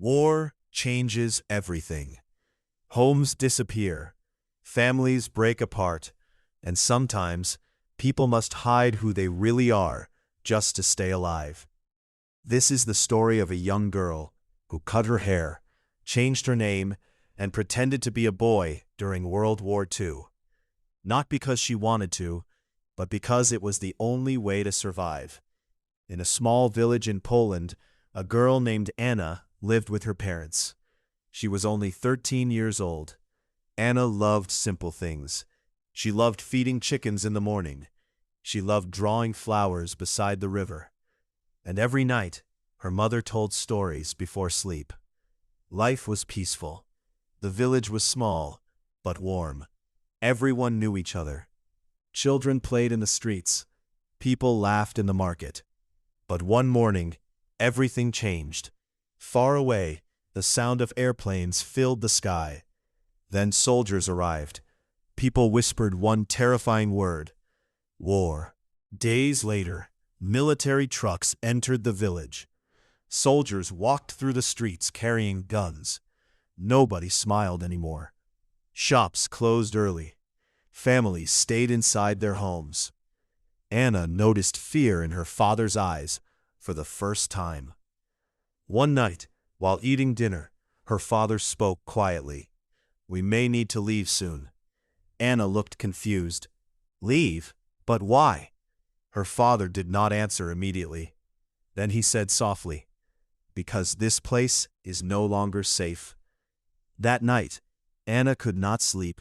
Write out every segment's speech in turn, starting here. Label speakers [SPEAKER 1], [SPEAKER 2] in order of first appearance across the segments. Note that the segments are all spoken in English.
[SPEAKER 1] War changes everything. Homes disappear, families break apart, and sometimes people must hide who they really are just to stay alive. This is the story of a young girl who cut her hair, changed her name, and pretended to be a boy during World War II. Not because she wanted to, but because it was the only way to survive. In a small village in Poland, a girl named Anna lived with her parents. She was only 13 years old. Anna loved simple things. She loved feeding chickens in the morning. She loved drawing flowers beside the river. And every night, her mother told stories before sleep. Life was peaceful. The village was small, but warm. Everyone knew each other. Children played in the streets. People laughed in the market. But one morning, everything changed. Far away, the sound of airplanes filled the sky. Then soldiers arrived. People whispered one terrifying word: war. Days later, military trucks entered the village. Soldiers walked through the streets carrying guns. Nobody smiled anymore. Shops closed early. Families stayed inside their homes. Anna noticed fear in her father's eyes for the first time. One night, while eating dinner, her father spoke quietly. "We may need to leave soon." Anna looked confused. "Leave? But why?" Her father did not answer immediately. Then he said softly, "Because this place is no longer safe." That night, Anna could not sleep.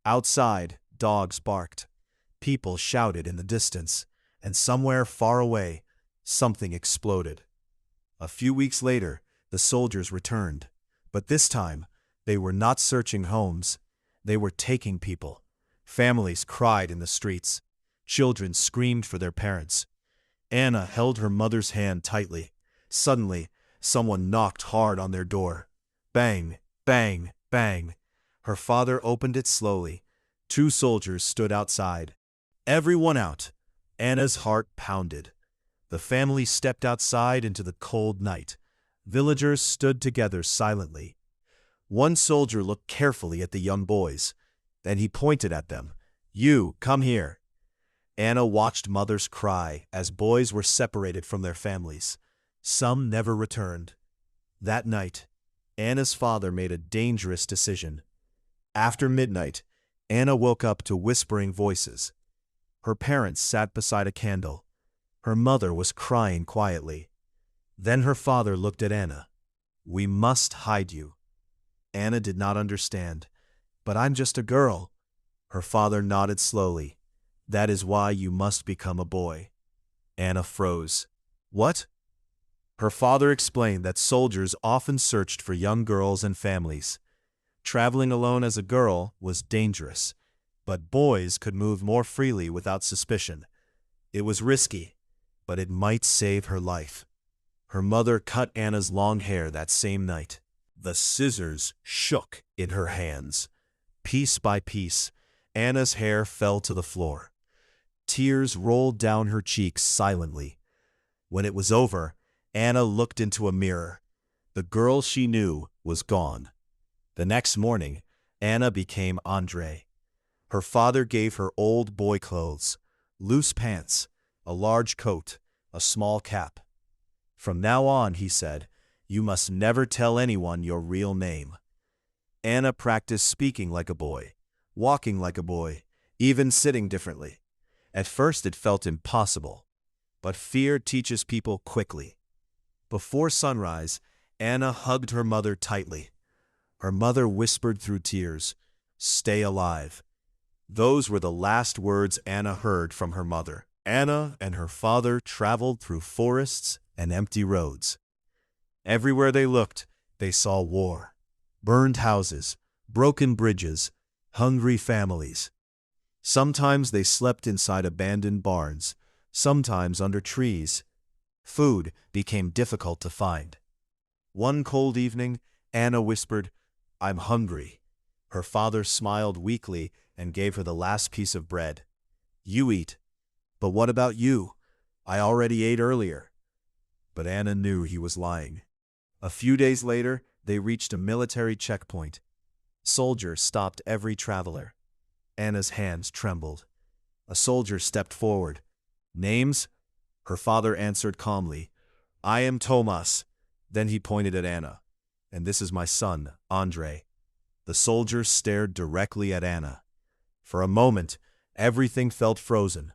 [SPEAKER 1] Outside, dogs barked. People shouted in the distance, and somewhere far away, something exploded. A few weeks later, the soldiers returned, but this time, they were not searching homes. They were taking people. Families cried in the streets. Children screamed for their parents. Anna held her mother's hand tightly. Suddenly, someone knocked hard on their door. Bang, bang, bang. Her father opened it slowly. 2 soldiers stood outside. "Everyone out." Anna's heart pounded. The family stepped outside into the cold night. Villagers stood together silently. One soldier looked carefully at the young boys. Then he pointed at them. "You, come here." Anna watched mothers cry as boys were separated from their families. Some never returned. That night, Anna's father made a dangerous decision. After midnight, Anna woke up to whispering voices. Her parents sat beside a candle. Her mother was crying quietly. Then her father looked at Anna. "We must hide you." Anna did not understand. "But I'm just a girl." Her father nodded slowly. "That is why you must become a boy." Anna froze. "What?" Her father explained that soldiers often searched for young girls and families. Traveling alone as a girl was dangerous, but boys could move more freely without suspicion. It was risky, but it might save her life. Her mother cut Anna's long hair that same night. The scissors shook in her hands. Piece by piece, Anna's hair fell to the floor. Tears rolled down her cheeks silently. When it was over, Anna looked into a mirror. The girl she knew was gone. The next morning, Anna became Andrei. Her father gave her old boy clothes, loose pants, a large coat, a small cap. "From now on," he said, "you must never tell anyone your real name." Anna practiced speaking like a boy, walking like a boy, even sitting differently. At first it felt impossible, but fear teaches people quickly. Before sunrise, Anna hugged her mother tightly. Her mother whispered through tears, "Stay alive." Those were the last words Anna heard from her mother. Anna and her father traveled through forests and empty roads. Everywhere they looked, they saw war. Burned houses, broken bridges, hungry families. Sometimes they slept inside abandoned barns, sometimes under trees. Food became difficult to find. One cold evening, Anna whispered, "I'm hungry." Her father smiled weakly and gave her the last piece of bread. "You eat." "But what about you? I already ate earlier." But Anna knew he was lying. A few days later, they reached a military checkpoint. Soldiers stopped every traveler. Anna's hands trembled. A soldier stepped forward. "Names?" Her father answered calmly. "I am Tomas." Then he pointed at Anna. "And this is my son, Andre." The soldier stared directly at Anna. For a moment, everything felt frozen.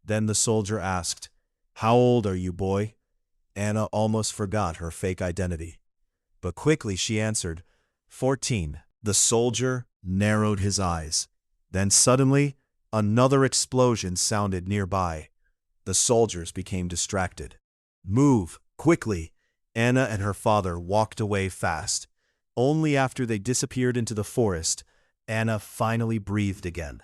[SPEAKER 1] Then the soldier asked, "How old are you, boy?" Anna almost forgot her fake identity. But quickly she answered, 14. The soldier narrowed his eyes. Then suddenly, another explosion sounded nearby. The soldiers became distracted. "Move, quickly!" Anna and her father walked away fast. Only after they disappeared into the forest, Anna finally breathed again.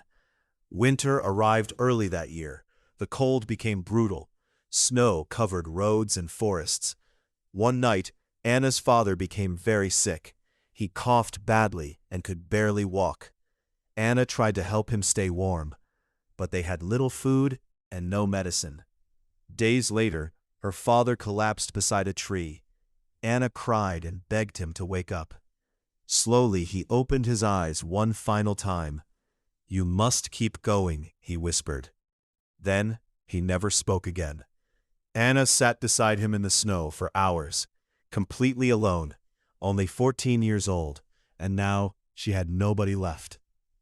[SPEAKER 1] Winter arrived early that year. The cold became brutal. Snow covered roads and forests. One night, Anna's father became very sick. He coughed badly and could barely walk. Anna tried to help him stay warm, but they had little food and no medicine. Days later, her father collapsed beside a tree. Anna cried and begged him to wake up. Slowly, he opened his eyes one final time. "You must keep going," he whispered. Then, he never spoke again. Anna sat beside him in the snow for hours, completely alone, only 14 years old, and now she had nobody left.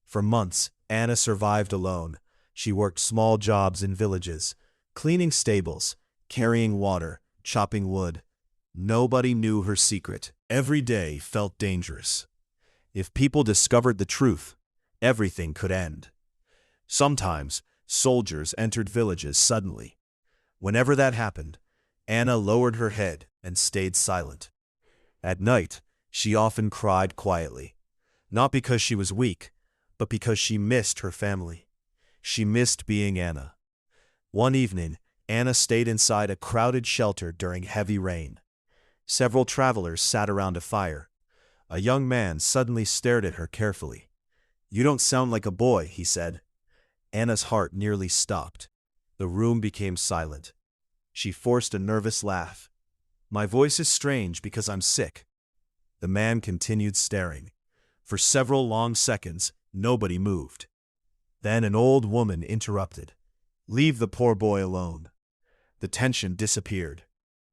[SPEAKER 1] For months, Anna survived alone. She worked small jobs in villages, cleaning stables, carrying water, chopping wood. Nobody knew her secret. Every day felt dangerous. If people discovered the truth, everything could end. Sometimes, soldiers entered villages suddenly. Whenever that happened, Anna lowered her head and stayed silent. At night, she often cried quietly, not because she was weak, but because she missed her family. She missed being Anna. One evening, Anna stayed inside a crowded shelter during heavy rain. Several travelers sat around a fire. A young man suddenly stared at her carefully. "You don't sound like a boy," he said. Anna's heart nearly stopped. The room became silent. She forced a nervous laugh. "My voice is strange because I'm sick." The man continued staring. For several long seconds, nobody moved. Then an old woman interrupted. "Leave the poor boy alone." The tension disappeared.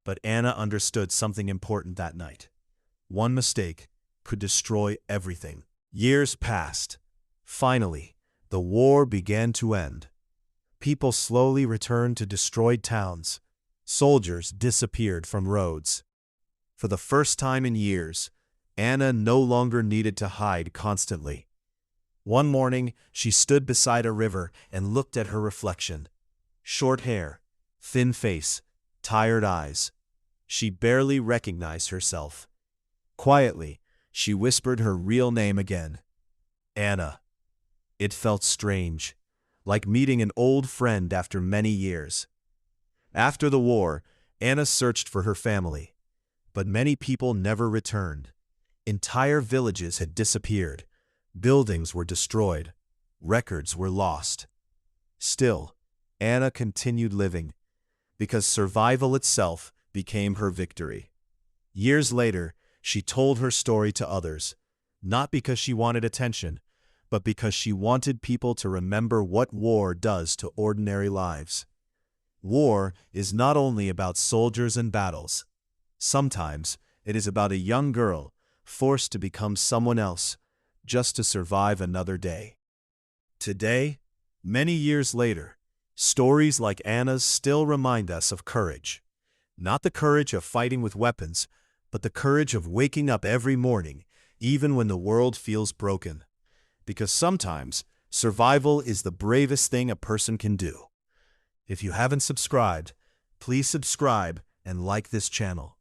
[SPEAKER 1] But Anna understood something important that night. One mistake could destroy everything. Years passed. Finally, the war began to end. People slowly returned to destroyed towns. Soldiers disappeared from roads. For the first time in years, Anna no longer needed to hide constantly. One morning, she stood beside a river and looked at her reflection. Short hair, thin face, tired eyes. She barely recognized herself. Quietly, she whispered her real name again. Anna. It felt strange, like meeting an old friend after many years. After the war, Anna searched for her family. But many people never returned. Entire villages had disappeared. Buildings were destroyed. Records were lost. Still, Anna continued living, because survival itself became her victory. Years later, she told her story to others, not because she wanted attention, but because she wanted people to remember what war does to ordinary lives. War is not only about soldiers and battles. Sometimes it is about a young girl forced to become someone else just to survive another day. Today, many years later, stories like Anna's still remind us of courage. Not the courage of fighting with weapons, but the courage of waking up every morning, even when the world feels broken. Because sometimes, survival is the bravest thing a person can do. If you haven't subscribed, please subscribe and like this channel.